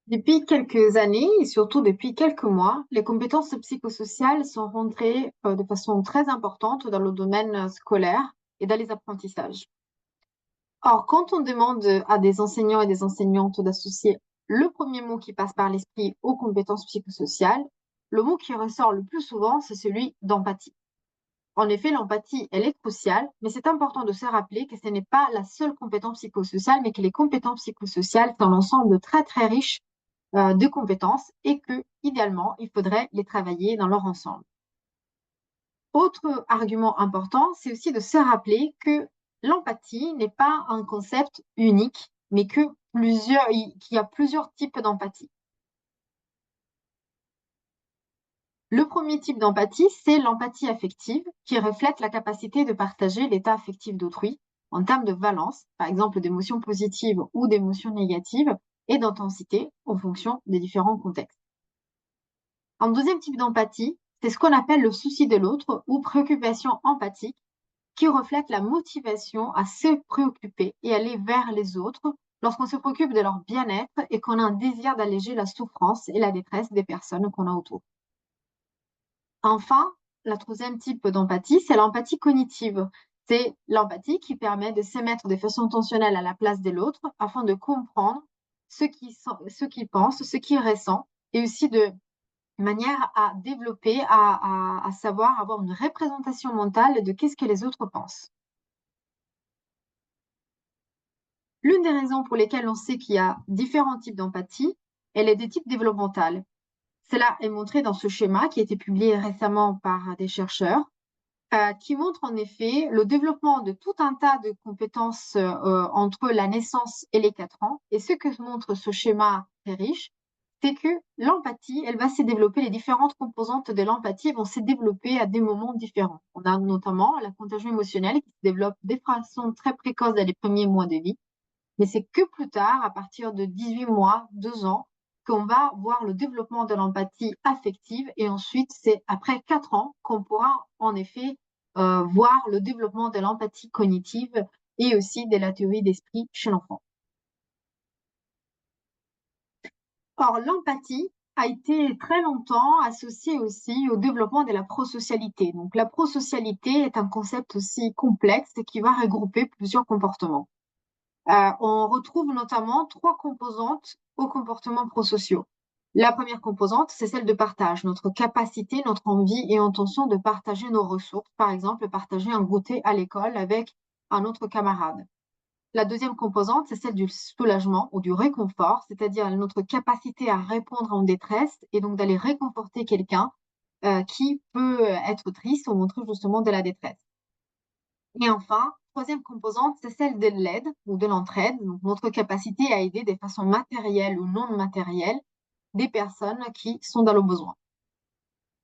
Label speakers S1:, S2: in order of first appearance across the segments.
S1: Depuis quelques années et surtout depuis quelques mois, les compétences psychosociales sont rentrées de façon très importante dans le domaine scolaire et dans les apprentissages. Or, quand on demande à des enseignants et des enseignantes d'associer le premier mot qui passe par l'esprit aux compétences psychosociales, le mot qui ressort le plus souvent, c'est celui d'empathie. En effet, l'empathie, elle est cruciale, mais c'est important de se rappeler que ce n'est pas la seule compétence psychosociale, mais que les compétences psychosociales sont un ensemble très très riche de compétences et que, idéalement, il faudrait les travailler dans leur ensemble. Autre argument important, c'est aussi de se rappeler que l'empathie n'est pas un concept unique, mais qu'il y a plusieurs types d'empathie. Le premier type d'empathie, c'est l'empathie affective, qui reflète la capacité de partager l'état affectif d'autrui en termes de valence, par exemple d'émotions positives ou d'émotions négatives, et d'intensité en fonction des différents contextes. Un deuxième type d'empathie, c'est ce qu'on appelle le souci de l'autre ou préoccupation empathique, qui reflète la motivation à se préoccuper et aller vers les autres lorsqu'on se préoccupe de leur bien-être et qu'on a un désir d'alléger la souffrance et la détresse des personnes qu'on a autour. Enfin, le troisième type d'empathie, c'est l'empathie cognitive. C'est l'empathie qui permet de se mettre de façon intentionnelle à la place de l'autre afin de comprendre ce qu'il pense, ce qu'il ressent, et aussi de manière à développer, à savoir avoir une représentation mentale de qu'est-ce que les autres pensent. L'une des raisons pour lesquelles on sait qu'il y a différents types d'empathie, elle est de type développemental. Cela est montré dans ce schéma qui a été publié récemment par des chercheurs, qui montre en effet le développement de tout un tas de compétences entre la naissance et les 4 ans. Et ce que montre ce schéma très riche, c'est que l'empathie, elle va se développer, les différentes composantes de l'empathie vont se développer à des moments différents. On a notamment la contagion émotionnelle qui se développe de façon très précoce dans les premiers mois de vie, mais c'est que plus tard, à partir de 18 mois, 2 ans, qu'on va voir le développement de l'empathie affective, et ensuite, c'est après 4 ans qu'on pourra en effet voir le développement de l'empathie cognitive et aussi de la théorie d'esprit chez l'enfant. Or, l'empathie a été très longtemps associée aussi au développement de la prosocialité. Donc, la prosocialité est un concept aussi complexe qui va regrouper plusieurs comportements. On retrouve notamment 3 composantes aux comportements prosociaux. La première composante, c'est celle de partage, notre capacité, notre envie et intention de partager nos ressources, par exemple partager un goûter à l'école avec un autre camarade. La deuxième composante, c'est celle du soulagement ou du réconfort, c'est-à-dire notre capacité à répondre en détresse et donc d'aller réconforter quelqu'un qui peut être triste ou montrer justement de la détresse. Et enfin, troisième composante, c'est celle de l'aide ou de l'entraide, donc notre capacité à aider de façon matérielle ou non matérielle des personnes qui sont dans le besoin.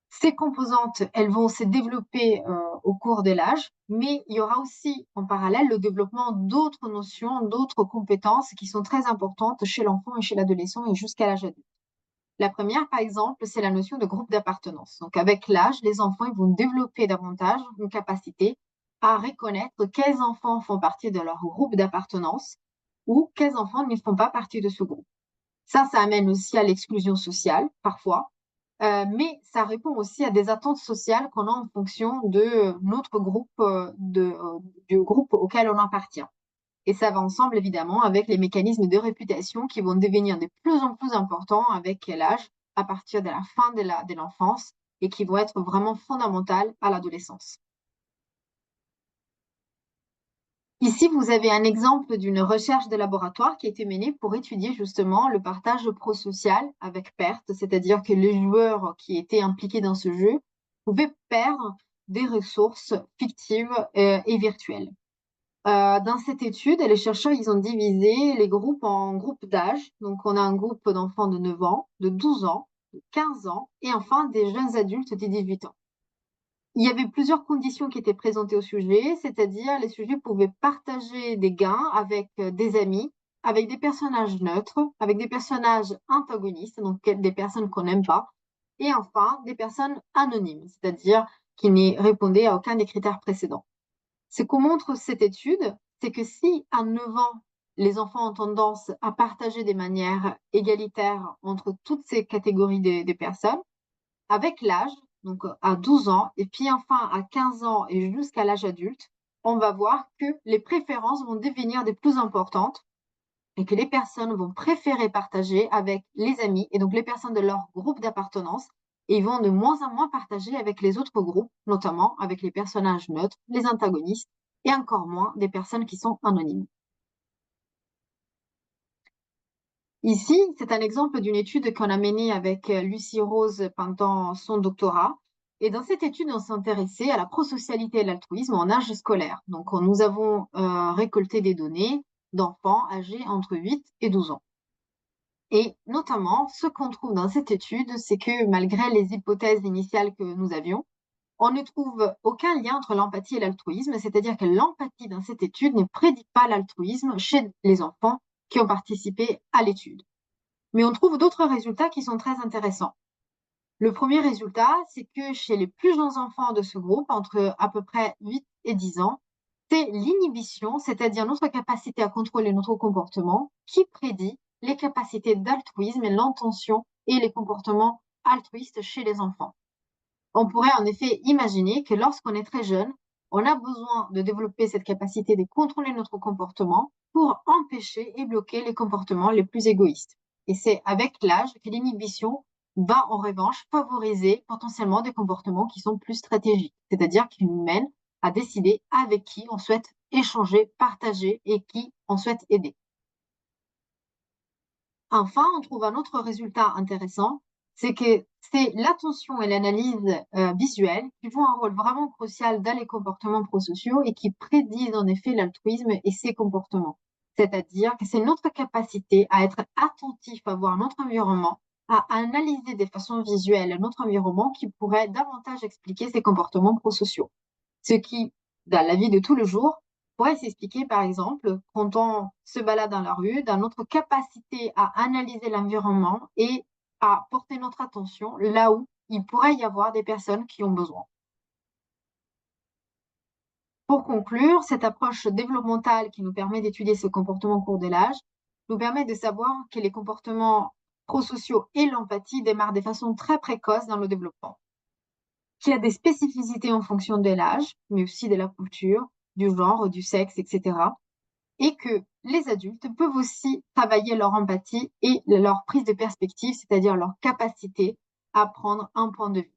S1: Ces composantes, elles vont se développer au cours de l'âge, mais il y aura aussi en parallèle le développement d'autres notions, d'autres compétences qui sont très importantes chez l'enfant et chez l'adolescent et jusqu'à l'âge adulte. La première, par exemple, c'est la notion de groupe d'appartenance. Donc, avec l'âge, les enfants ils vont développer davantage une capacité à reconnaître quels enfants font partie de leur groupe d'appartenance ou quels enfants ne font pas partie de ce groupe. Ça amène aussi à l'exclusion sociale, parfois, mais ça répond aussi à des attentes sociales qu'on a en fonction de notre groupe, du groupe auquel on appartient. Et ça va ensemble, évidemment, avec les mécanismes de réputation qui vont devenir de plus en plus importants avec l'âge, à partir de la fin de l'enfance, et qui vont être vraiment fondamentales à l'adolescence. Ici, vous avez un exemple d'une recherche de laboratoire qui a été menée pour étudier justement le partage prosocial avec perte, c'est-à-dire que les joueurs qui étaient impliqués dans ce jeu pouvaient perdre des ressources fictives et virtuelles. Dans cette étude, les chercheurs ils ont divisé les groupes en groupes d'âge. Donc, on a un groupe d'enfants de 9 ans, de 12 ans, de 15 ans et enfin des jeunes adultes de 18 ans. Il y avait plusieurs conditions qui étaient présentées au sujet, c'est-à-dire les sujets pouvaient partager des gains avec des amis, avec des personnages neutres, avec des personnages antagonistes, donc des personnes qu'on n'aime pas, et enfin des personnes anonymes, c'est-à-dire qui n'y répondaient à aucun des critères précédents. Ce qu'on montre cette étude, c'est que si à 9 ans, les enfants ont tendance à partager de manière égalitaire entre toutes ces catégories de personnes. Avec l'âge, donc à 12 ans, et puis enfin à 15 ans et jusqu'à l'âge adulte, on va voir que les préférences vont devenir des plus importantes et que les personnes vont préférer partager avec les amis et donc les personnes de leur groupe d'appartenance et ils vont de moins en moins partager avec les autres groupes, notamment avec les personnages neutres, les antagonistes et encore moins des personnes qui sont anonymes. Ici, c'est un exemple d'une étude qu'on a menée avec Lucie Rose pendant son doctorat. Et dans cette étude, on s'est intéressé à la prosocialité et l'altruisme en âge scolaire. Donc, nous avons récolté des données d'enfants âgés entre 8 et 12 ans. Et notamment, ce qu'on trouve dans cette étude, c'est que malgré les hypothèses initiales que nous avions, on ne trouve aucun lien entre l'empathie et l'altruisme, c'est-à-dire que l'empathie dans cette étude ne prédit pas l'altruisme chez les enfants qui ont participé à l'étude. Mais on trouve d'autres résultats qui sont très intéressants. Le premier résultat, c'est que chez les plus jeunes enfants de ce groupe, entre à peu près 8 et 10 ans, c'est l'inhibition, c'est-à-dire notre capacité à contrôler notre comportement, qui prédit les capacités d'altruisme et l'intention et les comportements altruistes chez les enfants. On pourrait en effet imaginer que lorsqu'on est très jeune, on a besoin de développer cette capacité de contrôler notre comportement pour empêcher et bloquer les comportements les plus égoïstes. Et c'est avec l'âge que l'inhibition va en revanche favoriser potentiellement des comportements qui sont plus stratégiques, c'est-à-dire qui nous mènent à décider avec qui on souhaite échanger, partager et qui on souhaite aider. Enfin, on trouve un autre résultat intéressant, c'est que c'est l'attention et l'analyse visuelle qui jouent un rôle vraiment crucial dans les comportements prosociaux et qui prédisent en effet l'altruisme et ses comportements. C'est-à-dire que c'est notre capacité à être attentif à voir notre environnement, à analyser de façon visuelle notre environnement qui pourrait davantage expliquer ces comportements prosociaux. Ce qui, dans la vie de tous les jours, pourrait s'expliquer, par exemple, quand on se balade dans la rue, dans notre capacité à analyser l'environnement et à porter notre attention là où il pourrait y avoir des personnes qui ont besoin. Pour conclure, cette approche développementale qui nous permet d'étudier ce comportement au cours de l'âge nous permet de savoir que les comportements prosociaux et l'empathie démarrent de façon très précoce dans le développement, qu'il y a des spécificités en fonction de l'âge, mais aussi de la culture, du genre, du sexe, etc. Et que les adultes peuvent aussi travailler leur empathie et leur prise de perspective, c'est-à-dire leur capacité à prendre un point de vue.